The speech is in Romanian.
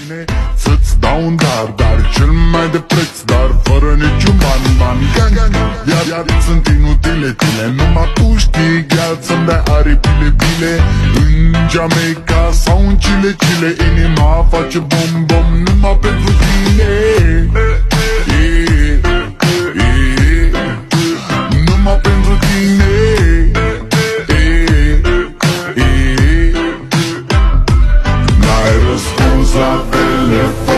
tine să-ți dau un dar, dar cel mai de preț, dar fără niciun ban, ban, gang, gang. Iar sunt inutile tine, numai tu știi, gheal să-mi dai aripile bile. În Jamaica sau în Chile, Chile, inima face bom, bom, numai pentru tine. Numai pentru tine. N-ai răspuns la telefon.